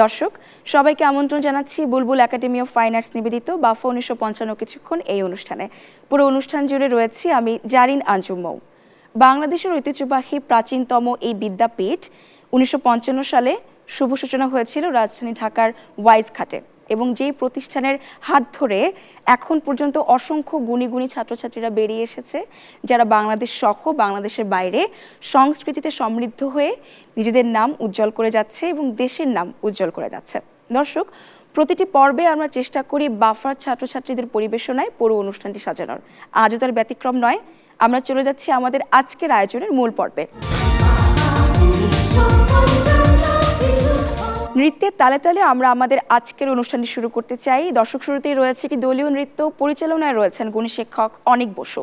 দর্শক সবাইকে আমন্ত্রণ জানাচ্ছি বুলবুল একাডেমি অফ ফাইন আর্টস নিবেদিত বাফা 1955 কিছুক্ষণ এই অনুষ্ঠানে। পুরো অনুষ্ঠান জুড়ে রয়েছি আমি জারিন আঞ্জুম মৌ। বাংলাদেশের ঐতিহ্যবাহী প্রাচীনতম এই বিদ্যাপীঠ 1955 সালে শুভ সূচনা হয়েছিল রাজধানী ঢাকার ওয়াইজ ঘাটে, এবং যেই প্রতিষ্ঠানের হাত ধরে এখন পর্যন্ত অসংখ্য গুণী গুণী ছাত্রছাত্রীরা বেরিয়ে এসেছে, যারা বাংলাদেশ সহ বাংলাদেশের বাইরে সংস্কৃতিতে সমৃদ্ধ হয়ে নিজেদের নাম উজ্জ্বল করে যাচ্ছে এবং দেশের নাম উজ্জ্বল করে যাচ্ছে। দর্শক, প্রতিটি পর্বে আমরা চেষ্টা করি বাফার ছাত্রছাত্রীদের পরিবেশনায় পুরো অনুষ্ঠানটি সাজানোর। আজও তার ব্যতিক্রম নয়। আমরা চলে যাচ্ছি আমাদের আজকের আয়োজনের মূল পর্বে। নৃত্যের তালে তালে আমরা আমাদের আজকের অনুষ্ঠানটি শুরু করতে চাই। দর্শক, শুরুতেই রয়েছে একটি দলীয় নৃত্য, পরিচালনায় রয়েছেন গুণী শিক্ষক অনিক বসু।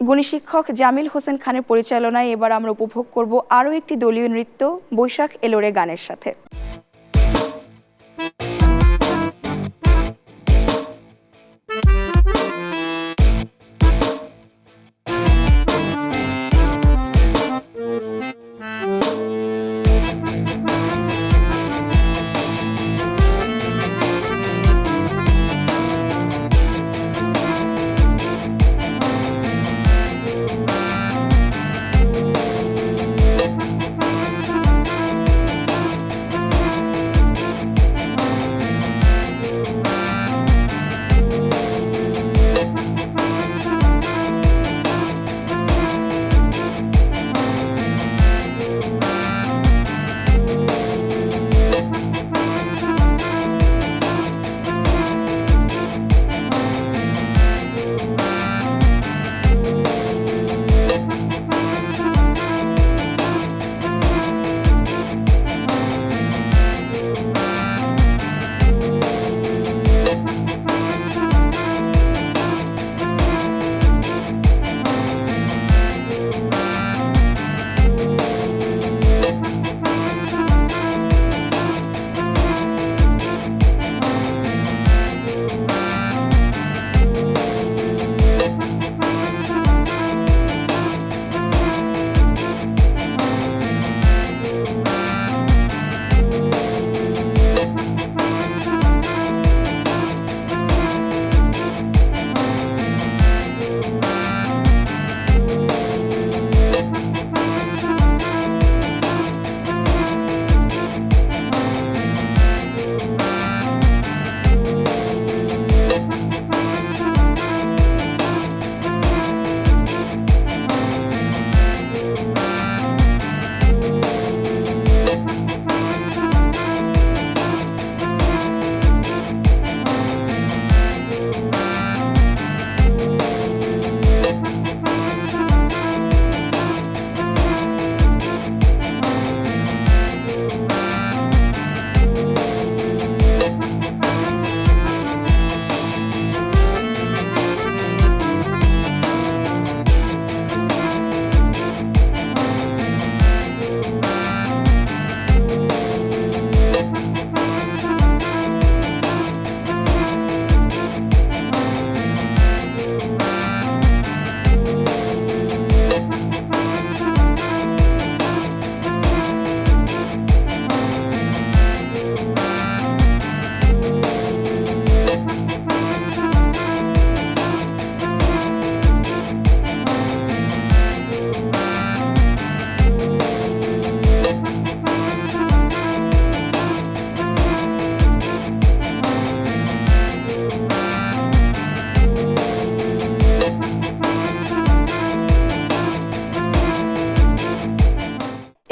গুণী শিক্ষক জামিল হোসেন খানের পরিচালনায় এবার আমরা উপভোগ করব আরও একটি দলীয় নৃত্য, বৈশাখ এলোরে গানের সাথে।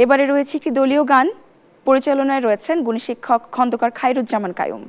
এবারে রয়েছে একটি দলীয় গান, পরিচালনায় রয়েছেন গুণী শিক্ষক খন্দকার খায়রুজ্জামান কায়ুম।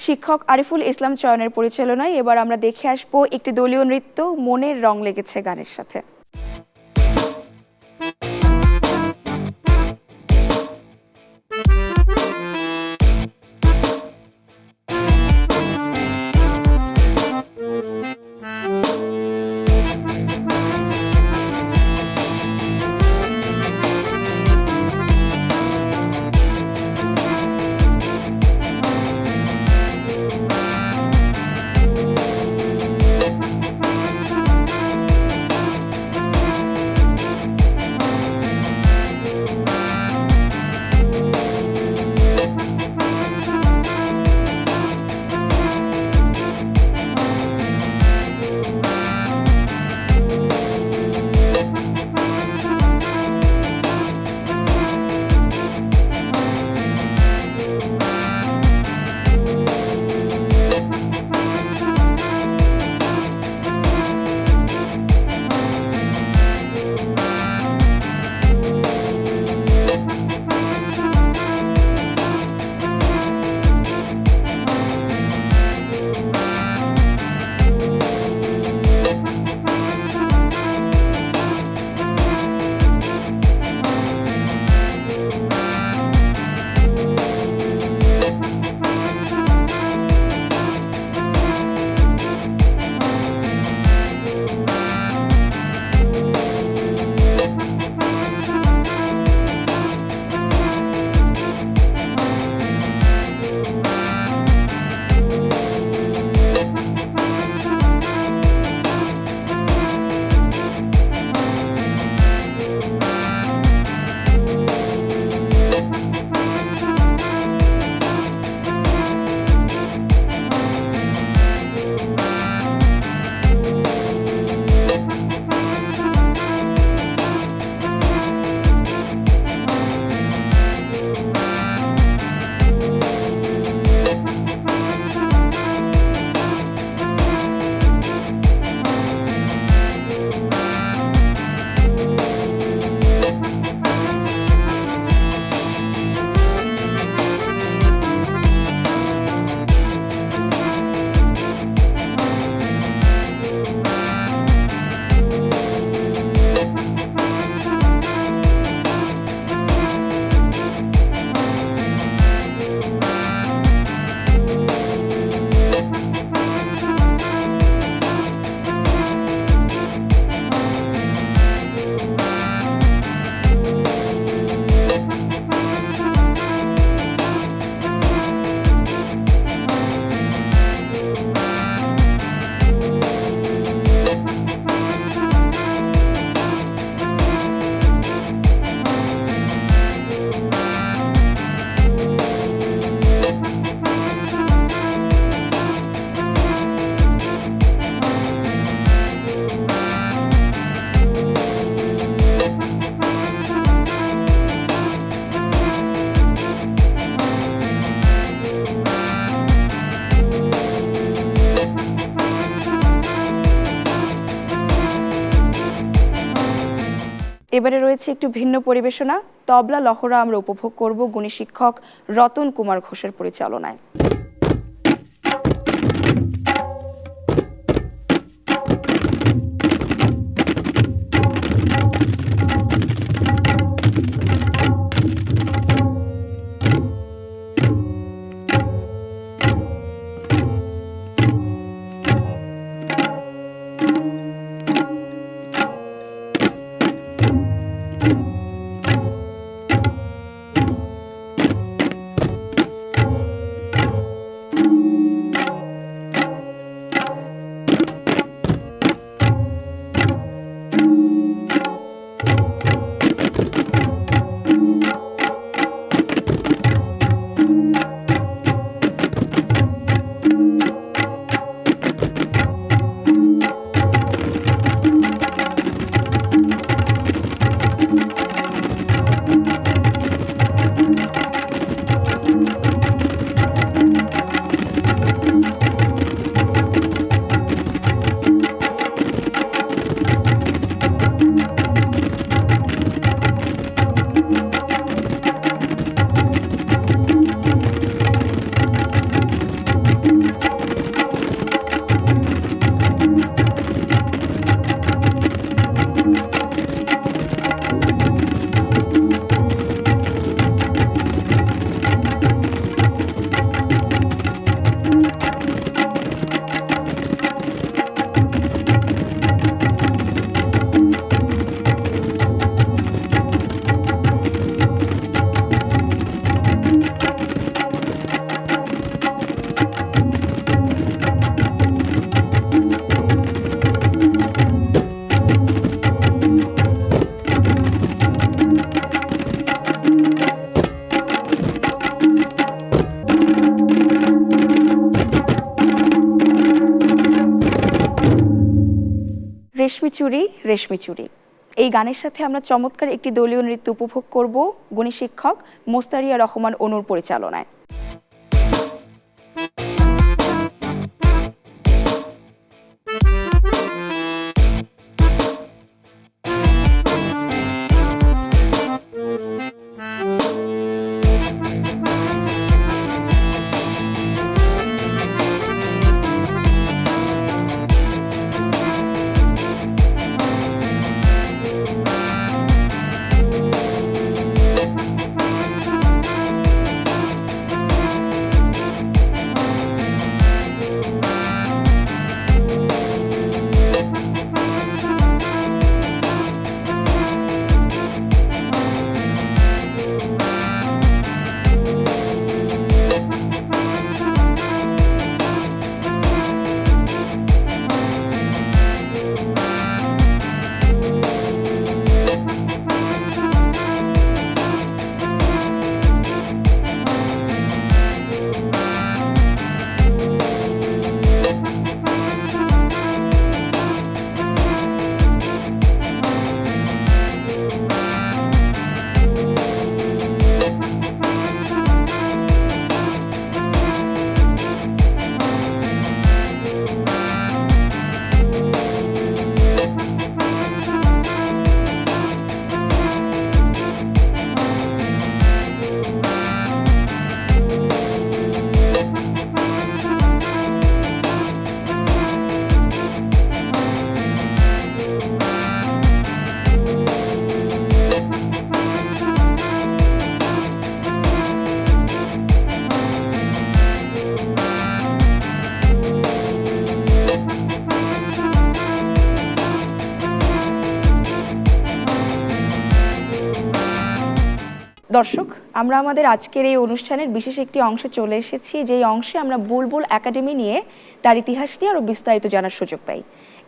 শিক্ষক আরিফুল ইসলাম চয়নের পরিচালনায় এবার আমরা দেখে আসব একটি দলীয় নৃত্য, মনের রং লেগেছে গানের সাথে। এবারে রয়েছে একটু ভিন্ন পরিবেশনা, তবলা লহরা আমরা উপভোগ করব গুণী শিক্ষক রতন কুমার ঘোষের পরিচালনায়। রেশমি চুড়ি রেশমি চুড়ি, এই গানের সাথে আমরা চমৎকার একটি দলীয় নৃত্য উপভোগ করব গুণী শিক্ষক মোস্তারিয়া রহমান অনুর পরিচালনায়। দর্শক, আমরা আমাদের আজকের এই অনুষ্ঠানের বিশেষ একটি অংশে চলে এসেছি, যেই অংশে আমরা বুলবুল একাডেমি নিয়ে তার ইতিহাস নিয়ে আরও বিস্তারিত জানার সুযোগ পাই।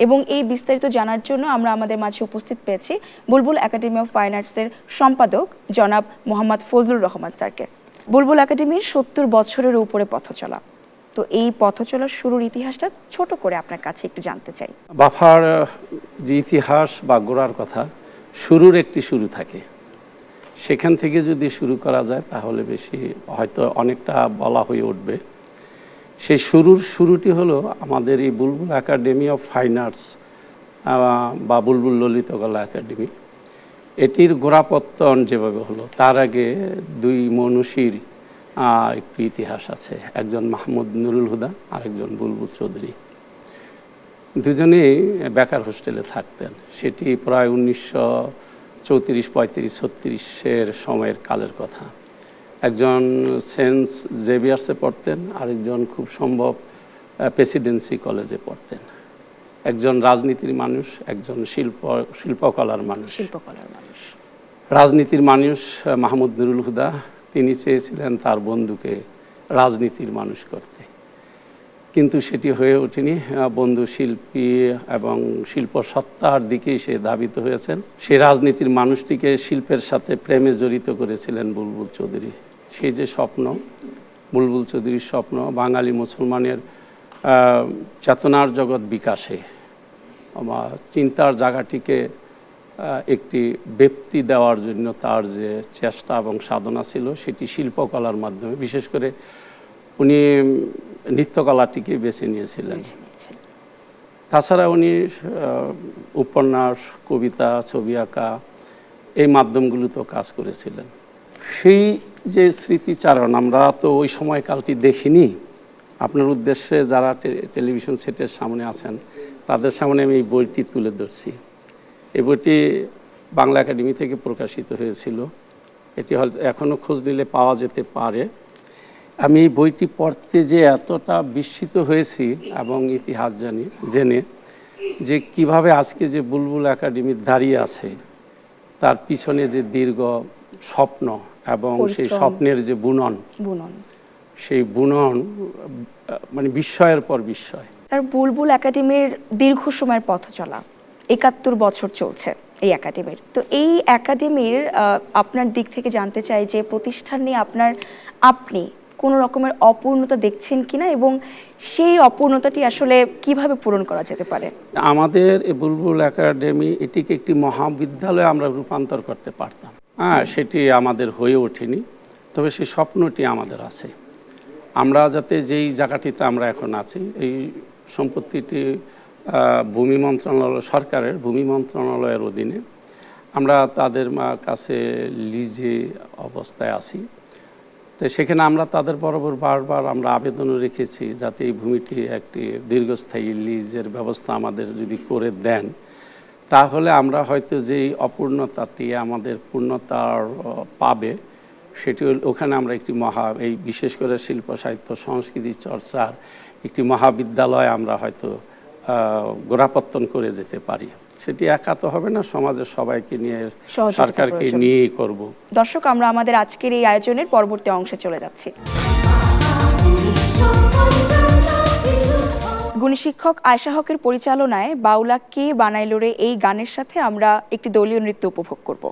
এবং এই বিস্তারিত জানার জন্য আমরা আমাদের মাঝে উপস্থিত পেয়েছি বুলবুল একাডেমি অফ ফাইন আর্টসের সম্পাদক জনাব মোহাম্মদ ফজলুর রহমান স্যারকে। বুলবুল একাডেমির ৭০ বছরের উপরে পথ চলা, তো এই পথ চলার শুরুর ইতিহাসটা ছোট করে আপনার কাছে একটু জানতে চাই। বাফার যে ইতিহাস বা গোড়ার কথা, শুরুর একটি শুরু থাকে, সেখান থেকে যদি শুরু করা যায় তাহলে বেশি হয়তো অনেকটা বলা হয়ে উঠবে। সেই শুরুটি হলো আমাদের এই বুলবুল একাডেমি অফ ফাইন আর্টস বা বুলবুল ললিতকলা একাডেমি। এটির গোড়াপত্তন যেভাবে হলো তার আগে দুই মনীষীর একটু ইতিহাস আছে। একজন মাহমুদ নুরুল হুদা, আরেকজন বুলবুল চৌধুরী। দুজনেই বেকার হোস্টেলে থাকতেন। সেটি প্রায় 1934-35-36-এর সময়ের কালের কথা। একজন সেন্ট জেভিয়ার্সে পড়তেন, আরেকজন খুব সম্ভব প্রেসিডেন্সি কলেজে পড়তেন। একজন রাজনীতির মানুষ, একজন শিল্পকলার মানুষ। রাজনীতির মানুষ মাহমুদ নুরুল হুদা, তিনি চেয়েছিলেন তার বন্ধুকে রাজনীতির মানুষ করতে, কিন্তু সেটি হয়ে ওঠেনি। বন্ধু শিল্পী এবং শিল্প সত্তার দিকেই সে ধাবিত হয়েছেন। সে রাজনীতির মানুষটিকে শিল্পের সাথে প্রেমে জড়িত করেছিলেন বুলবুল চৌধুরী। সেই যে স্বপ্ন, বুলবুল চৌধুরীর স্বপ্ন বাঙালি মুসলমানের চেতনার জগৎ বিকাশে, চিন্তার জায়গাটিকে একটি ব্যক্তি দেওয়ার জন্য তার যে চেষ্টা এবং সাধনা ছিল, সেটি শিল্পকলার মাধ্যমে, বিশেষ করে উনি নৃত্যকলাটিকে বেছে নিয়েছিলেন। তাছাড়া উনি উপন্যাস, কবিতা, ছবি আঁকা, এই মাধ্যমগুলোতেও কাজ করেছিলেন। সেই যে স্মৃতিচারণ, আমরা তো ওই সময়কালটি দেখিনি। আপনার উদ্দেশ্যে যারা টেলিভিশন সেটের সামনে আছেন তাদের সামনে আমি এই বইটি তুলে ধরছি। এই বইটি বাংলা একাডেমি থেকে প্রকাশিত হয়েছিল। এটি হয়তো এখনও খোঁজ নিলে পাওয়া যেতে পারে। আমি এই বইটি পড়তে যে এতটা বিস্মিত হয়েছি এবং ইতিহাস জেনে যে কিভাবে আজকে যে বুলবুল একাডেমি দাঁড়িয়ে আছে, তার পিছনে যে দীর্ঘ স্বপ্ন এবং সেই স্বপ্নের যে বুনন, সেই বুনন মানে বিস্ময়ের পর বিস্ময়। তার বুলবুল একাডেমির দীর্ঘ সময়ের পথ চলা, ৭১ বছর চলছে এই একাডেমির। তো এই একাডেমির আপনার দিক থেকে জানতে চাই যে প্রতিষ্ঠান নিয়ে আপনি কোনো রকমের অপূর্ণতা দেখছেন কিনা, এবং সেই অপূর্ণতাটি আসলে কিভাবে পূরণ করা যেতে পারে। আমাদের এই বুলবুল একাডেমি, এটিকে একটি মহাবিদ্যালয়ে আমরা রূপান্তর করতে পারতাম, সেটি আমাদের হয়ে ওঠেনি। তবে সেই স্বপ্নটি আমাদের আছে। আমরা যাতে যেই জায়গাটিতে আমরা এখন আছি, এই সম্পত্তিটি ভূমি মন্ত্রণালয়, সরকারের ভূমি মন্ত্রণালয়ের অধীনে, আমরা তাদের কাছে লিজে অবস্থায় আছি। তো সেখানে আমরা তাদের বরাবর বারবার আমরা আবেদনও রেখেছি যাতে এই ভূমিটি একটি দীর্ঘস্থায়ী লিজের ব্যবস্থা আমাদের যদি করে দেন, তাহলে আমরা হয়তো যেই অপূর্ণতাটি আমাদের পূর্ণতার পাবে, সেটি ওখানে আমরা একটি এই বিশেষ করে শিল্প সাহিত্য সংস্কৃতি চর্চার একটি মহাবিদ্যালয় আমরা হয়তো গোড়াপত্তন করে যেতে পারি। সেটি একা তো হবে না, সমাজের সবাইকে নিয়ে, সরকারকে নিয়েই করব। দর্শক, আমরা আমাদের আজকের এই আয়োজনের পরবর্তী অংশে চলে যাচ্ছি। গুণী শিক্ষক আয়শা হকের পরিচালনায় বাউলা কে বানাইলো রে এই গানের সাথে আমরা একটি দলীয় নৃত্য উপভোগ করব।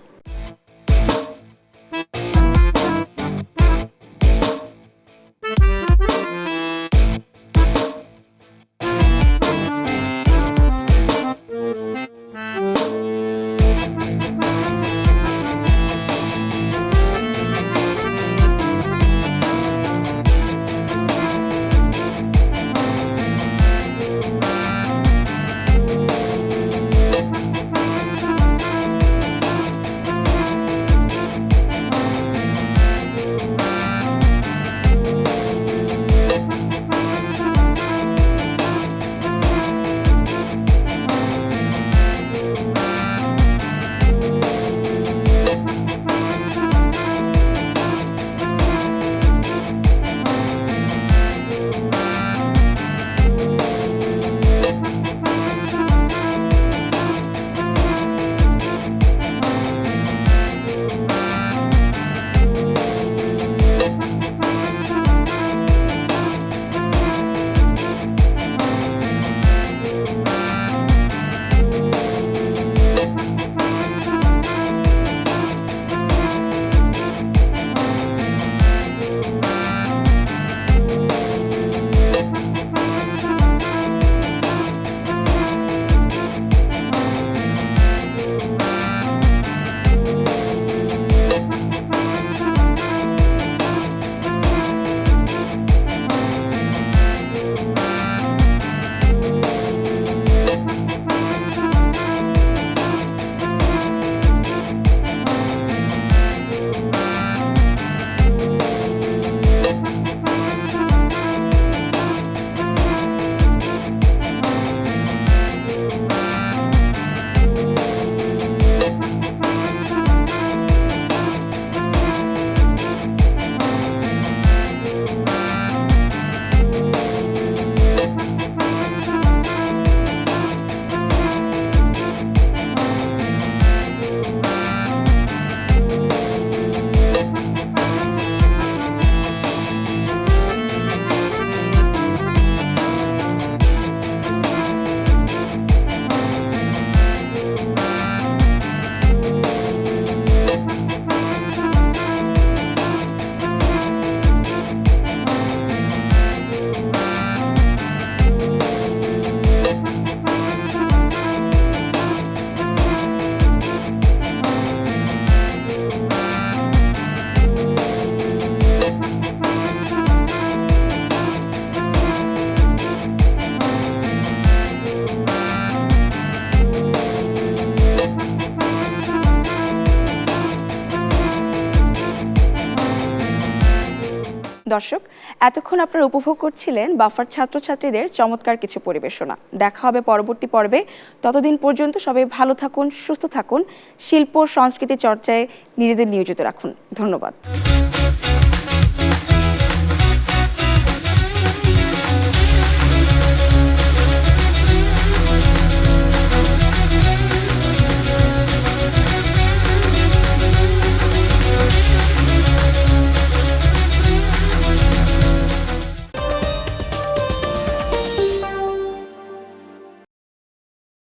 দর্শক, এতক্ষণ আপনারা উপভোগ করছিলেন বাফার ছাত্রছাত্রীদের চমৎকার কিছু পরিবেশনা। দেখা হবে পরবর্তী পর্বে। ততদিন পর্যন্ত সবাই ভালো থাকুন, সুস্থ থাকুন, শিল্প সংস্কৃতি চর্চায় নিজেদের নিয়োজিত রাখুন। ধন্যবাদ।